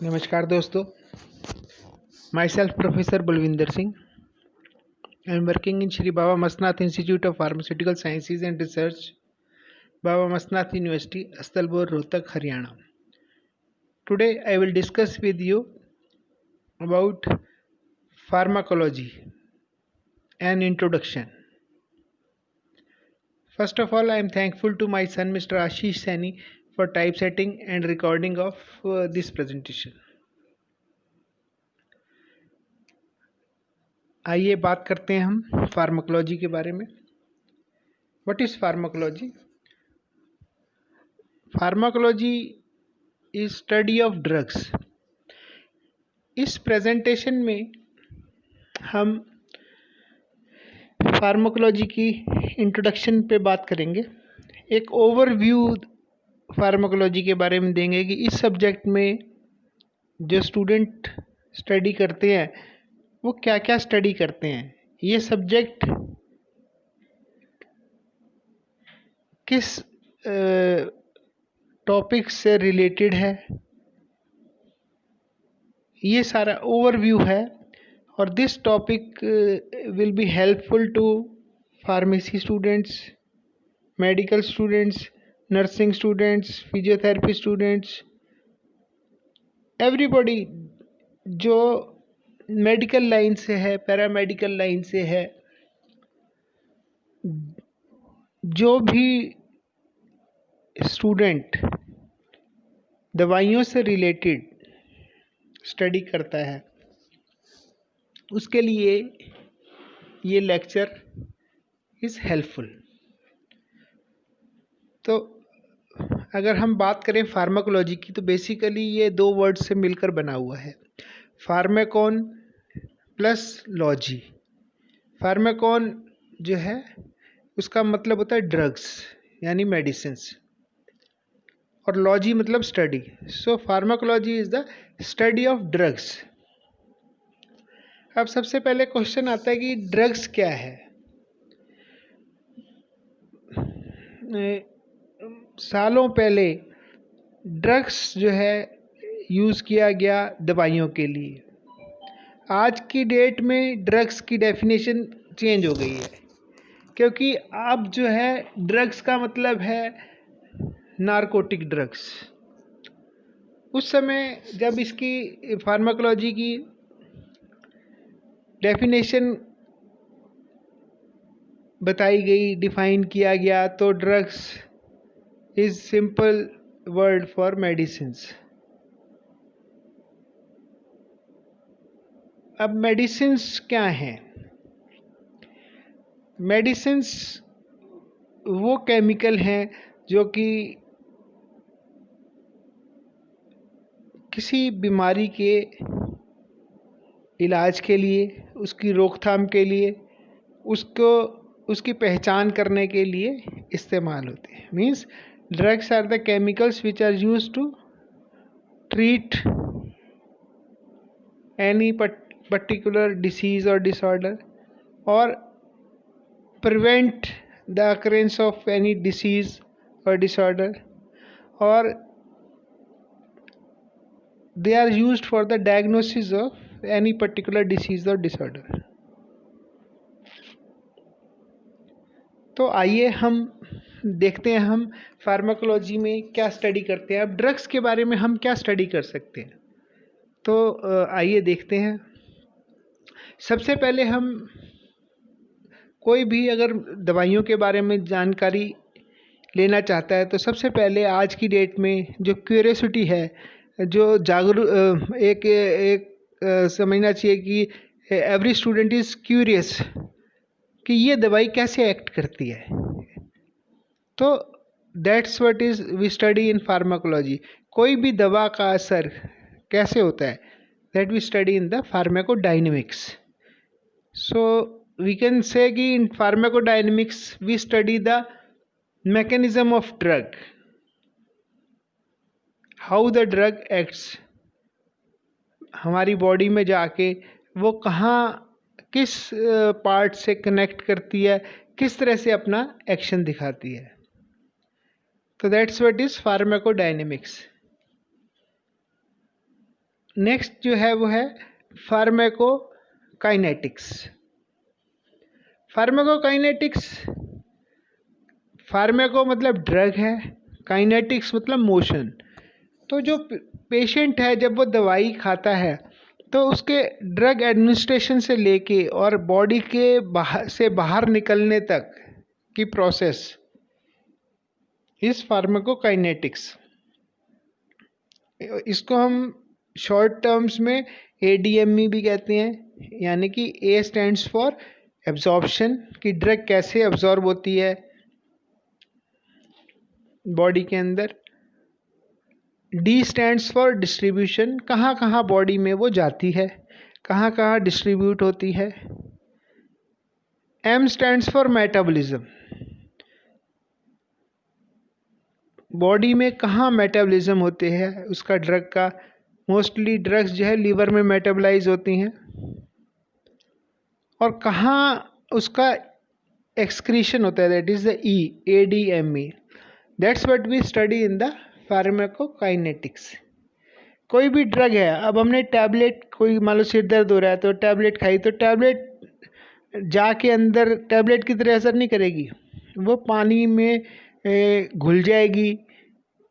नमस्कार दोस्तों, my self professor Balwinder Singh. I am working in Shri Baba Mastnath institute of pharmaceutical sciences and research, Baba Mastnath university, Astalpur, Rohtak, Haryana. Today I will discuss with you about pharmacology, an introduction. First of all, I am thankful to my son Mr. Ashish Saini for typesetting and recording of this presentation. आइए बात करते हैं हम pharmacology के बारे में. What is pharmacology? Pharmacology is study of drugs. इस presentation में हम फार्माकोलॉजी की इंट्रोडक्शन पे बात करेंगे. एक ओवरव्यू फार्माकोलॉजी के बारे में देंगे कि इस सब्जेक्ट में जो स्टूडेंट स्टडी करते हैं वो क्या क्या स्टडी करते हैं, ये सब्जेक्ट किस टॉपिक से रिलेटेड है, ये सारा ओवरव्यू है. और this topic will be helpful to pharmacy students, medical students, nursing students, physiotherapy students, everybody जो मेडिकल लाइन से है, पैरामेडिकल लाइन से है, जो भी स्टूडेंट दवाइयों से रिलेटेड स्टडी करता है उसके लिए ये लेक्चर इज़ हेल्पफुल. तो अगर हम बात करें फार्माकोलॉजी की तो बेसिकली ये दो वर्ड से मिलकर बना हुआ है, फार्माकोन प्लस लॉजी. फार्माकोन जो है उसका मतलब होता है ड्रग्स यानी मेडिसिन्स, और लॉजी मतलब study. So pharmacology is the study of drugs. अब सबसे पहले क्वेश्चन आता है कि ड्रग्स क्या है. सालों पहले ड्रग्स जो है यूज़ किया गया दवाइयों के लिए. आज की डेट में ड्रग्स की डेफिनेशन चेंज हो गई है, क्योंकि अब जो है ड्रग्स का मतलब है नारकोटिक ड्रग्स. उस समय जब इसकी फार्माकोलॉजी की डेफिनेशन बताई गई, डिफाइन किया गया, तो drugs is simple word for medicines. अब मेडिसिन्स क्या हैं? मेडिसिन्स वो केमिकल हैं जो कि किसी बीमारी के इलाज के लिए, उसकी रोकथाम के लिए, उसकी पहचान करने के लिए इस्तेमाल होते हैं. Means drugs are the chemicals which are used to treat any particular disease और डिसऑर्डर और prevent the occurrence of any disease or disorder, or they are used for the diagnosis of any particular disease or disorder. तो आइए हम देखते हैं हम pharmacology में क्या स्टडी करते हैं. अब ड्रग्स के बारे में हम क्या स्टडी कर सकते हैं, तो आइए देखते हैं. सबसे पहले हम कोई भी अगर दवाइयों के बारे में जानकारी लेना चाहता है तो सबसे पहले आज की डेट में जो क्यूरियोसिटी है, जो समझना चाहिए कि एवरी स्टूडेंट इज़ क्यूरियस कि ये दवाई कैसे एक्ट करती है. तो that's what is we study in pharmacology. कोई भी दवा का असर कैसे होता है, that we study in the pharmacodynamics. So we can say कि in pharmacodynamics we study the mechanism of drug, how the drug acts. हमारी बॉडी में जाके वो कहाँ किस पार्ट से कनेक्ट करती है, किस तरह से अपना एक्शन दिखाती है. तो that's what is pharmacodynamics. Next जो है वो है फार्माकोकाइनेटिक्स। फार्माकोकाइनेटिक्स, फार्माको मतलब ड्रग है, काइनेटिक्स मतलब मोशन। तो जो पेशेंट है जब वो दवाई खाता है तो उसके ड्रग एडमिनिस्ट्रेशन से लेके और बॉडी के बाहर निकलने तक की प्रोसेस इस फार्माकोकाइनेटिक्स। इसको हम शॉर्ट टर्म्स में ADME भी कहते हैं, यानी कि A स्टैंड्स फॉर एब्जॉर्प्शन, कि ड्रग कैसे एब्जॉर्ब होती है बॉडी के अंदर। D स्टैंड्स फॉर डिस्ट्रीब्यूशन, कहाँ कहाँ बॉडी में वो जाती है, कहाँ कहाँ डिस्ट्रीब्यूट होती है। M stands for metabolism, body में कहाँ मेटाबॉलिज्म होते हैं उसका ड्रग का। मोस्टली ड्रग्स जो है लीवर में मेटाबलाइज होती हैं। और कहाँ उसका एक्सक्रीशन होता है, that is the E, ADME। That's what we study in the pharmacokinetics. कोई भी ड्रग है, अब हमने टैबलेट, कोई मान लो सिर दर्द हो रहा है तो टैबलेट खाई, तो टैबलेट जाके अंदर टैबलेट की तरह असर नहीं करेगी, वो पानी में घुल जाएगी,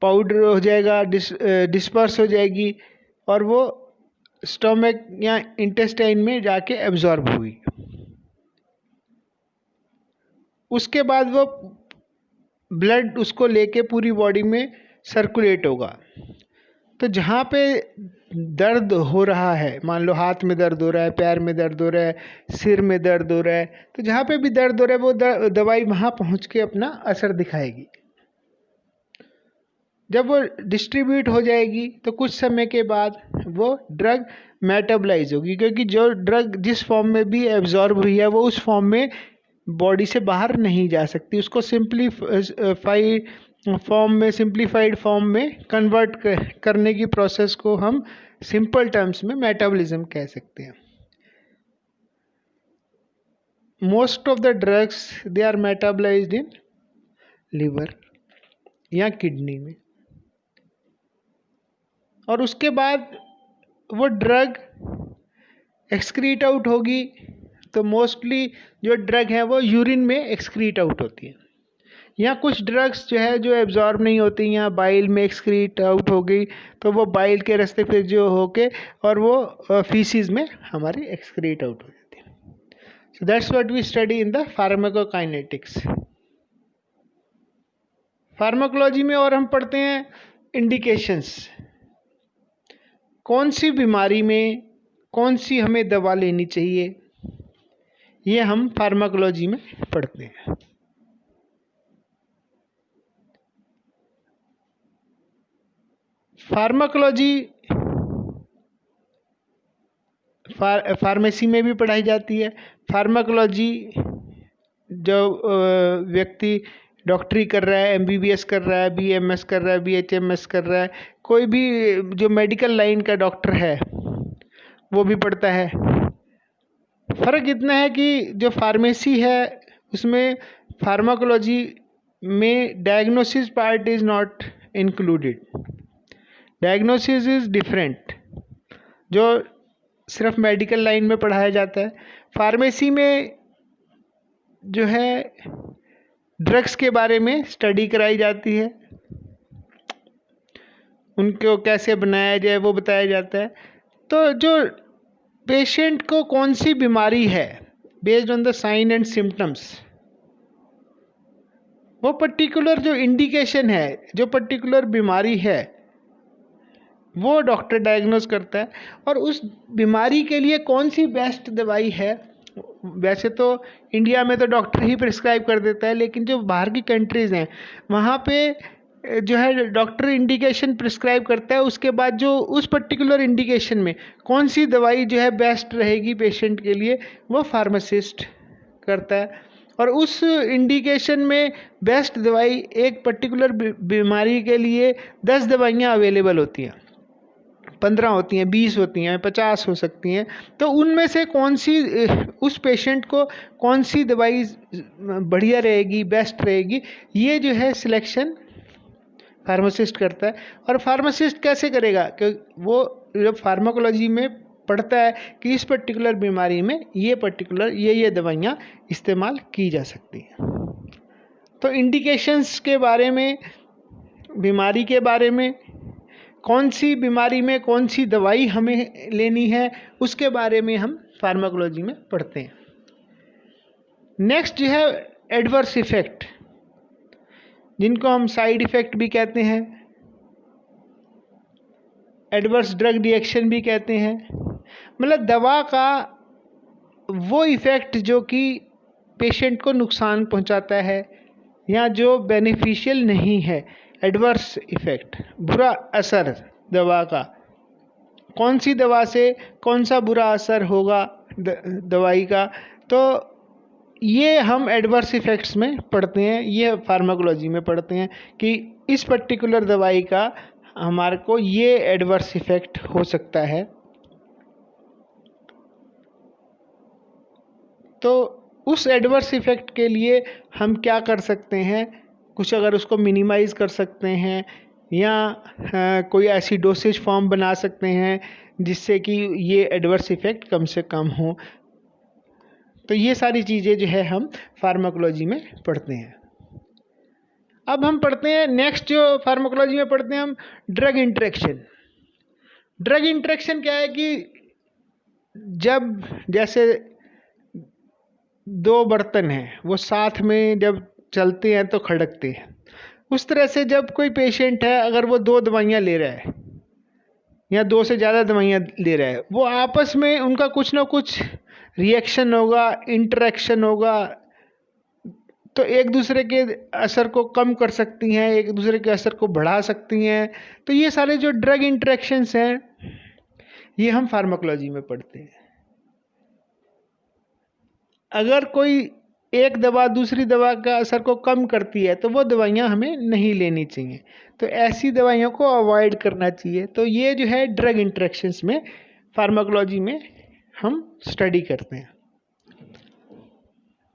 पाउडर हो जाएगा, डिस्पर्स हो जाएगी और वो स्टोमक या इंटेस्टाइन में जाके एब्जॉर्ब होगी। उसके बाद वो ब्लड उसको लेके पूरी बॉडी में सर्कुलेट होगा। तो जहाँ पे दर्द हो रहा है, मान लो हाथ में दर्द हो रहा है, पैर में दर्द हो रहा है, सिर में दर्द हो रहा है, तो जहाँ पे भी दर्द हो रहा है वो दवाई वहाँ पहुँच के अपना असर दिखाएगी। जब वो डिस्ट्रीब्यूट हो जाएगी तो कुछ समय के बाद वो ड्रग मेटाबलाइज होगी, क्योंकि जो ड्रग जिस फॉर्म में भी एब्जॉर्ब हुई है वो उस फॉर्म में बॉडी से बाहर नहीं जा सकती। उसको सिंप्लीफाइड फॉर्म में कन्वर्ट करने की प्रोसेस को हम सिंपल टर्म्स में मेटाबॉलिज्म कह सकते हैं। Most of the drugs they are metabolised in liver या किडनी में, और उसके बाद वो ड्रग एक्सक्रीट आउट होगी। तो मोस्टली जो ड्रग है वो यूरिन में एक्सक्रीट आउट होती है, या कुछ ड्रग्स जो है जो एब्जॉर्ब नहीं होती, या बाइल में एक्सक्रीट आउट हो गई तो वो बाइल के रास्ते फिर जो होके और वो फीसिस में हमारी एक्सक्रीट आउट हो जाती है। So that's what we study in the pharmacokinetics. Pharmacology में और हम पढ़ते हैं इंडिकेशंस, कौन सी बीमारी में कौन सी हमें दवा लेनी चाहिए, ये हम फार्माकोलॉजी में पढ़ते हैं। फार्माकोलॉजी फार्मेसी में भी पढ़ाई जाती है। फार्माकोलॉजी जो व्यक्ति डॉक्टरी कर रहा है, MBBS कर रहा है, BMS कर रहा है, BHMS कर रहा है, कोई भी जो मेडिकल लाइन का डॉक्टर है वो भी पढ़ता है। फ़र्क इतना है कि जो फार्मेसी है उसमें फार्माकोलॉजी में diagnosis part is not included. Diagnosis is different, जो सिर्फ मेडिकल लाइन में पढ़ाया जाता है। फार्मेसी में जो है ड्रग्स के बारे में स्टडी कराई जाती है, उनको कैसे बनाया जाए वो बताया जाता है। तो जो पेशेंट को कौन सी बीमारी है based on the sign and symptoms, वो पर्टिकुलर जो इंडिकेशन है, जो पर्टिकुलर बीमारी है वो डॉक्टर डायग्नोज करता है, और उस बीमारी के लिए कौन सी बेस्ट दवाई है। वैसे तो इंडिया में तो डॉक्टर ही प्रिस्क्राइब कर देता है, लेकिन जो बाहर की कंट्रीज़ हैं वहाँ पे जो है डॉक्टर इंडिकेशन प्रिस्क्राइब करता है, उसके बाद जो उस पर्टिकुलर इंडिकेशन में कौन सी दवाई जो है बेस्ट रहेगी पेशेंट के लिए वो फार्मासिस्ट करता है। और उस इंडिकेशन में बेस्ट दवाई, एक पर्टिकुलर बीमारी के लिए 10 दवाइयाँ अवेलेबल होती हैं, 15 होती हैं, 20 होती हैं, 50 हो सकती हैं। तो उनमें से कौन सी उस पेशेंट को कौन सी दवाई बढ़िया रहेगी, बेस्ट रहेगी, ये जो है सिलेक्शन फार्मासिस्ट करता है। और फार्मासिस्ट कैसे करेगा कि वो जब फार्माकोलॉजी में पढ़ता है कि इस पर्टिकुलर बीमारी में ये पर्टिकुलर ये दवाइयाँ इस्तेमाल की जा सकती हैं। तो इंडिकेशंस के बारे में, बीमारी के बारे में, कौन सी बीमारी में कौन सी दवाई हमें लेनी है, उसके बारे में हम फार्माकोलॉजी में पढ़ते हैं। नेक्स्ट जो है एडवर्स इफेक्ट, जिनको हम साइड इफेक्ट भी कहते हैं, एडवर्स ड्रग रिएक्शन भी कहते हैं। मतलब दवा का वो इफ़ेक्ट जो कि पेशेंट को नुकसान पहुंचाता है या जो बेनिफिशियल नहीं है। एडवर्स इफ़ेक्ट, बुरा असर दवा का, कौन सी दवा से कौन सा बुरा असर होगा दवाई का, तो ये हम एडवर्स इफ़ेक्ट्स में पढ़ते हैं, ये फार्माकोलॉजी में पढ़ते हैं कि इस पर्टिकुलर दवाई का हमारे को ये एडवर्स इफ़ेक्ट हो सकता है। तो उस एडवर्स इफ़ेक्ट के लिए हम क्या कर सकते हैं, कुछ अगर उसको मिनिमाइज़ कर सकते हैं या कोई ऐसी डोसेज फॉर्म बना सकते हैं जिससे कि ये एडवर्स इफ़ेक्ट कम से कम हो। तो ये सारी चीज़ें जो है हम फार्माकोलॉजी में पढ़ते हैं। अब हम पढ़ते हैं नेक्स्ट, जो फार्माकोलॉजी में पढ़ते हैं हम ड्रग इंटरेक्शन। ड्रग इंटरेक्शन क्या है कि जब जैसे दो बर्तन हैं, वो साथ में जब चलते हैं तो खड़कते हैं, उस तरह से जब कोई पेशेंट है, अगर वो 2 दवाइयाँ ले रहा है या 2 से ज़्यादा दवाइयाँ ले रहा है, वो आपस में उनका कुछ ना कुछ रिएक्शन होगा, इंटरेक्शन होगा, तो एक दूसरे के असर को कम कर सकती हैं, एक दूसरे के असर को बढ़ा सकती हैं। तो ये सारे जो ड्रग इंटरेक्शंस हैं, ये हम फार्माकोलॉजी में पढ़ते हैं। अगर कोई एक दवा दूसरी दवा का असर को कम करती है तो वो दवाइयाँ हमें नहीं लेनी चाहिए, तो ऐसी दवाइयों को अवॉइड करना चाहिए। तो ये जो है ड्रग इंटरेक्शंस में फार्माकोलॉजी में हम स्टडी करते हैं।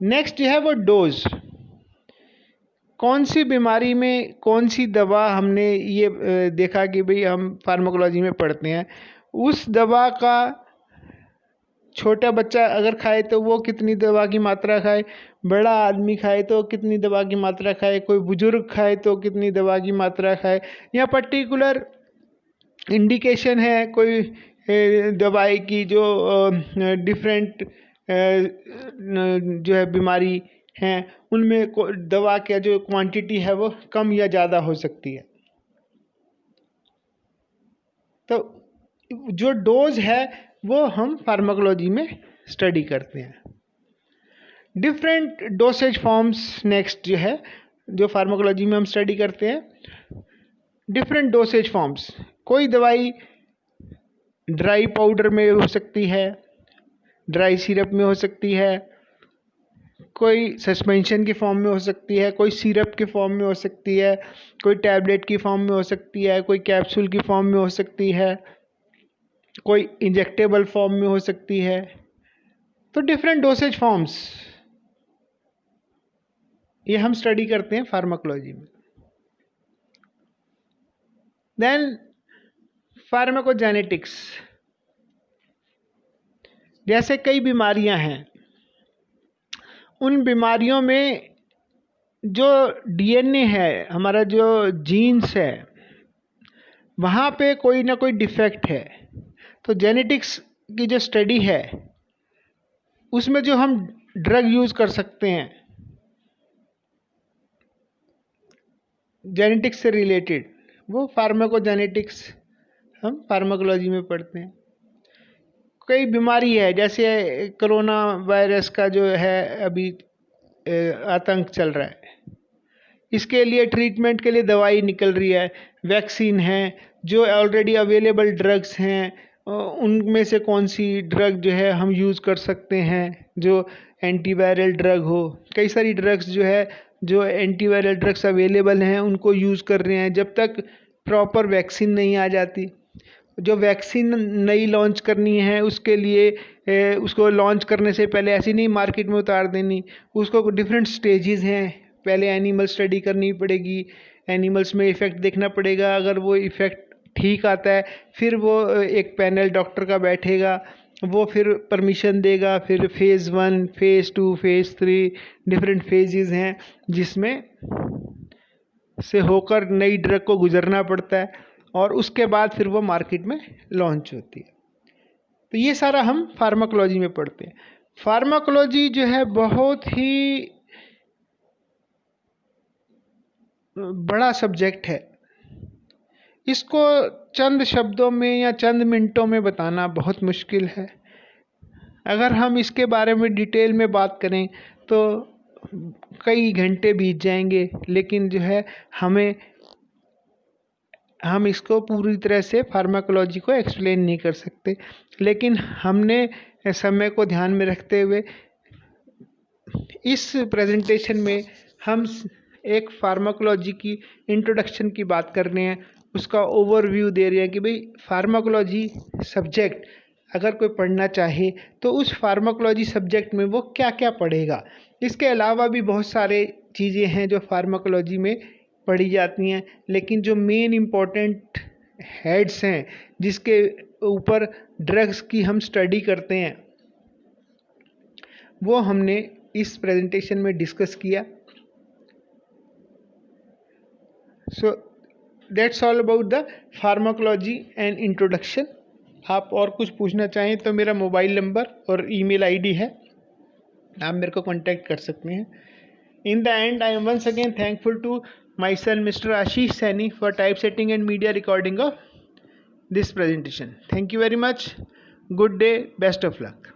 नेक्स्ट जो है वो डोज, कौन सी बीमारी में कौन सी दवा, हमने ये देखा कि भाई हम फार्माकोलॉजी में पढ़ते हैं, उस दवा का छोटा बच्चा अगर खाए तो वो कितनी दवा की मात्रा खाए, बड़ा आदमी खाए तो कितनी दवा की मात्रा खाए, कोई बुजुर्ग खाए तो कितनी दवा की मात्रा खाए, या पर्टिकुलर इंडिकेशन है कोई दवाई की जो डिफरेंट जो है बीमारी हैं, उनमें दवा का जो क्वांटिटी है वो कम या ज़्यादा हो सकती है। तो जो डोज है वो हम फार्माकोलॉजी में स्टडी करते हैं। डिफरेंट डोसेज फॉर्म्स नेक्स्ट जो है, जो फार्माकोलॉजी में हम स्टडी करते हैं। डिफरेंट डोसेज फॉर्म्स, कोई दवाई ड्राई पाउडर में हो सकती है, ड्राई सिरप में हो सकती है, कोई सस्पेंशन के फॉर्म में हो सकती है, कोई सिरप के फॉर्म में हो सकती है, कोई टैबलेट की फॉर्म में हो सकती है, कोई कैप्सूल की फॉर्म में हो सकती है, कोई इंजेक्टेबल फॉर्म में हो सकती है। तो डिफरेंट डोसेज फॉर्म्स ये हम स्टडी करते हैं फार्माकोलॉजी में। देन फार्माकोजेनेटिक्स, जैसे कई बीमारियां हैं, उन बीमारियों में जो डीएनए है, हमारा जो जीन्स है, वहाँ पे कोई ना कोई डिफेक्ट है। तो जेनेटिक्स की जो स्टडी है उसमें जो हम ड्रग यूज़ कर सकते हैं जेनेटिक्स से रिलेटेड, वो फार्माकोजेनेटिक्स हम फार्माकोलॉजी में पढ़ते हैं। कई बीमारी है, जैसे कोरोना वायरस का जो है अभी आतंक चल रहा है, इसके लिए ट्रीटमेंट के लिए दवाई निकल रही है, वैक्सीन है, जो ऑलरेडी अवेलेबल ड्रग्स हैं उनमें से कौन सी ड्रग जो है हम यूज़ कर सकते हैं जो एंटीवायरल ड्रग हो। कई सारी ड्रग्स जो है, जो एंटीवायरल ड्रग्स अवेलेबल हैं, उनको यूज़ कर रहे हैं। जब तक प्रॉपर वैक्सीन नहीं आ जाती, जो वैक्सीन नई लॉन्च करनी है उसके लिए उसको लॉन्च करने से पहले ऐसी नहीं मार्केट में उतार देनी, उसको डिफरेंट स्टेजेस हैं। पहले एनिमल स्टडी करनी पड़ेगी, एनिमल्स में इफ़ेक्ट देखना पड़ेगा, अगर वो इफ़ेक्ट ठीक आता है, फिर वो एक पैनल डॉक्टर का बैठेगा, वो फिर परमिशन देगा, फिर phase 1, phase 2, phase 3 different phases हैं जिसमें से होकर नई ड्रग को गुजरना पड़ता है और उसके बाद फिर वो मार्केट में लॉन्च होती है। तो ये सारा हम फार्माकोलॉजी में पढ़ते हैं। फार्माकोलॉजी जो है बहुत ही बड़ा सब्जेक्ट है। इसको चंद शब्दों में या चंद मिनटों में बताना बहुत मुश्किल है। अगर हम इसके बारे में डिटेल में बात करें तो कई घंटे बीत जाएंगे, लेकिन जो है हम इसको पूरी तरह से फार्माकोलॉजी को एक्सप्लेन नहीं कर सकते। लेकिन हमने समय को ध्यान में रखते हुए इस प्रेजेंटेशन में हम एक फार्माकोलॉजी की इंट्रोडक्शन की बात कर रहे हैं, उसका ओवरव्यू दे रहे हैं कि भाई फार्माकोलॉजी सब्जेक्ट अगर कोई पढ़ना चाहे तो उस फार्माकोलॉजी सब्जेक्ट में वो क्या क्या पढ़ेगा। इसके अलावा भी बहुत सारे चीज़ें हैं जो फार्माकोलॉजी में पढ़ी जाती हैं, लेकिन जो मेन इम्पोर्टेंट हेड्स हैं जिसके ऊपर ड्रग्स की हम स्टडी करते हैं वो हमने इस प्रेजेंटेशन में डिस्कस किया। So that's all about the pharmacology and introduction. आप और कुछ पूछना चाहें तो मेरा मोबाइल नंबर और ईमेल आईडी है, आप मेरे को कांटेक्ट कर सकते हैं। In the end I am once again thankful to my son mister Ashish Saini for typesetting and media recording of this presentation. Thank you very much. Good day, best of luck.